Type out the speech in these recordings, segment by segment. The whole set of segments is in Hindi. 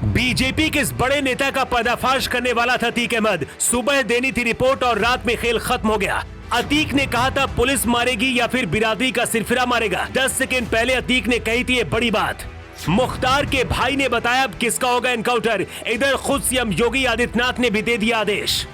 बीजेपी के इस बड़े नेता का पर्दाफाश करने वाला था अतीक अहमद। सुबह देनी थी रिपोर्ट और रात में खेल खत्म हो गया। अतीक ने कहा था पुलिस मारेगी या फिर बिरादरी का सिरफिरा मारेगा। 10 सेकंड पहले अतीक ने कही थी ये बड़ी बात। मुख्तार के भाई ने बताया अब किसका होगा एनकाउंटर। इधर खुद सीएम योगी आदित्यनाथ ने भी दे दिया आदेश।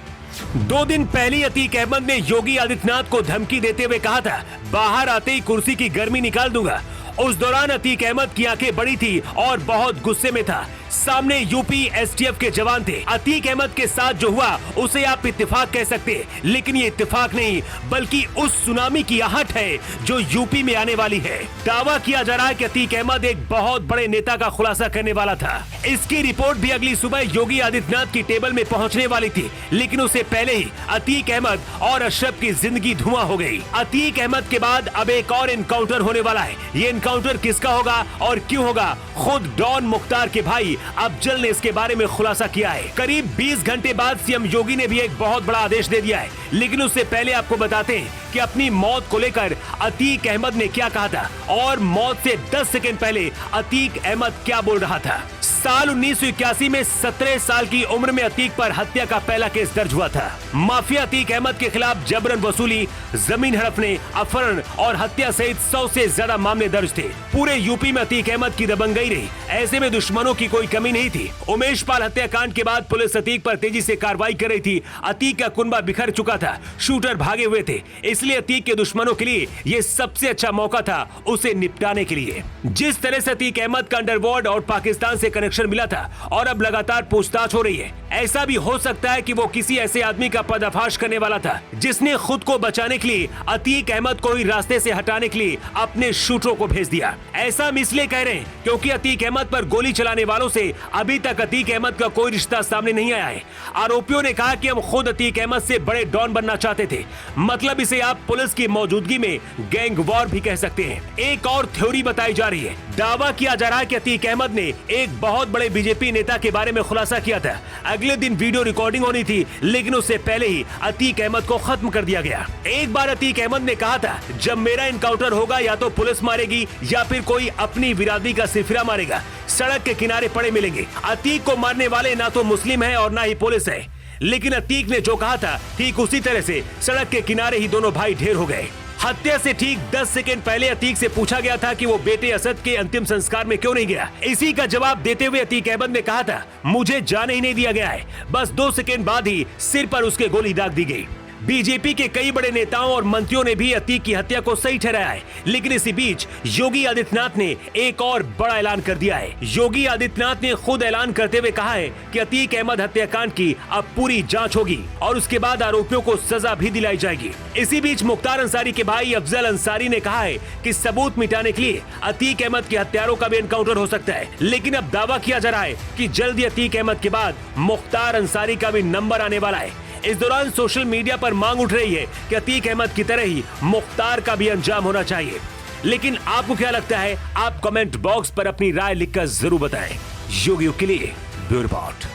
2 दिन पहले अतीक अहमद ने योगी आदित्यनाथ को धमकी देते हुए कहा था बाहर आते ही कुर्सी की गर्मी निकाल दूंगा। उस दौरान अतीक अहमद की आंखें बड़ी थी और बहुत गुस्से में था। सामने यूपी एसटीएफ के जवान थे। अतीक अहमद के साथ जो हुआ उसे आप इत्तेफाक कह सकते, लेकिन ये इत्तेफाक नहीं बल्कि उस सुनामी की आहट है जो यूपी में आने वाली है। दावा किया जा रहा है कि अतीक अहमद एक बहुत बड़े नेता का खुलासा करने वाला था। इसकी रिपोर्ट भी अगली सुबह योगी आदित्यनाथ की टेबल में पहुंचने वाली थी, लेकिन उससे पहले ही अतीक अहमद और अशरफ की जिंदगी धुआं हो गई। अतीक अहमद के बाद अब एक और एनकाउंटर होने वाला है। ये एनकाउंटर किसका होगा और क्यों होगा, खुद डॉन मुख्तार के भाई अफजल ने इसके बारे में खुलासा किया है। करीब 20 घंटे बाद सीएम योगी ने भी एक बहुत बड़ा आदेश दे दिया है, लेकिन उससे पहले आपको बताते हैं कि अपनी मौत को लेकर अतीक अहमद ने क्या कहा था और मौत से 10 सेकंड पहले अतीक अहमद क्या बोल रहा था। साल 1981 में 17 साल की उम्र में अतीक पर हत्या का पहला केस दर्ज हुआ था। माफिया अतीक अहमद के खिलाफ जबरन वसूली, जमीन हड़पने, अपहरण और हत्या सहित 100 से ज्यादा मामले दर्ज थे। पूरे यूपी में अतीक अहमद की दबंगई रही। ऐसे में दुश्मनों की कोई कमी नहीं थी। उमेश पाल हत्याकांड के बाद पुलिस अतीक पर तेजी से कार्रवाई कर रही थी। अतीक का कुनबा बिखर चुका था, शूटर भागे हुए थे, इसलिए अतीक के दुश्मनों के लिए ये सबसे अच्छा मौका था उसे निपटाने के लिए। जिस तरह से अतीक अहमद का अंडरवर्ल्ड और पाकिस्तान से कनेक्शन मिला था और अब लगातार पूछताछ हो रही है, ऐसा भी हो सकता है कि वो किसी ऐसे आदमी का पर्दाफाश करने वाला था जिसने खुद को बचाने के लिए अतीक अहमद को ही रास्ते से हटाने के लिए अपने शूटरों को भेज दिया। ऐसा हम इसलिए कह रहे हैं क्योंकि अतीक अहमद पर गोली चलाने वालों से अभी तक अतीक अहमद का कोई रिश्ता सामने नहीं आया है। आरोपियों ने कहा कि हम खुद अतीक अहमद से बड़े डॉन बनना चाहते थे। मतलब इसे आप पुलिस की मौजूदगी में गैंग वॉर भी कह सकते हैं। एक और थ्योरी बताई जा रही है। दावा किया जा रहा है कि अतीक अहमद ने एक बहुत बड़े बीजेपी नेता के बारे में खुलासा किया था। अगले दिन वीडियो रिकॉर्डिंग होनी थी, लेकिन उससे पहले ही अतीक अहमद को खत्म कर दिया गया। एक बार अतीक अहमद ने कहा था जब मेरा एनकाउंटर होगा या तो पुलिस मारेगी या फिर कोई अपनी बिरादरी का सिरफिरा मारेगा। सड़क के किनारे पड़े मिलेंगे। अतीक को मारने वाले ना तो मुस्लिम है और ना ही पुलिस है, लेकिन अतीक ने जो कहा था ठीक उसी तरह से सड़क के किनारे ही दोनों भाई ढेर हो गए। हत्या से ठीक 10 सेकंड पहले अतीक से पूछा गया था कि वो बेटे असद के अंतिम संस्कार में क्यों नहीं गया। इसी का जवाब देते हुए अतीक अहमद ने कहा था मुझे जाने ही नहीं दिया गया है। बस 2 सेकंड बाद ही सिर पर उसके गोली दाग दी गई। बीजेपी के कई बड़े नेताओं और मंत्रियों ने भी अतीक की हत्या को सही ठहराया है, लेकिन इसी बीच योगी आदित्यनाथ ने एक और बड़ा ऐलान कर दिया है। योगी आदित्यनाथ ने खुद ऐलान करते हुए कहा है कि अतीक अहमद हत्याकांड की अब पूरी जांच होगी और उसके बाद आरोपियों को सजा भी दिलाई जाएगी। इसी बीच मुख्तार अंसारी के भाई अफजल अंसारी ने कहा है कि सबूत मिटाने के लिए अतीक अहमद के हत्यारों का भी एनकाउंटर हो सकता है, लेकिन अब दावा किया जा रहा है कि जल्दी अतीक अहमद के बाद मुख्तार अंसारी का भी नंबर आने वाला है। इस दौरान सोशल मीडिया पर मांग उठ रही है कि अतीक अहमद की तरह ही मुख्तार का भी अंजाम होना चाहिए। लेकिन आपको क्या लगता है? आप कमेंट बॉक्स पर अपनी राय लिखकर जरूर बताएं। योगियों के लिए ब्यूरो रिपोर्ट।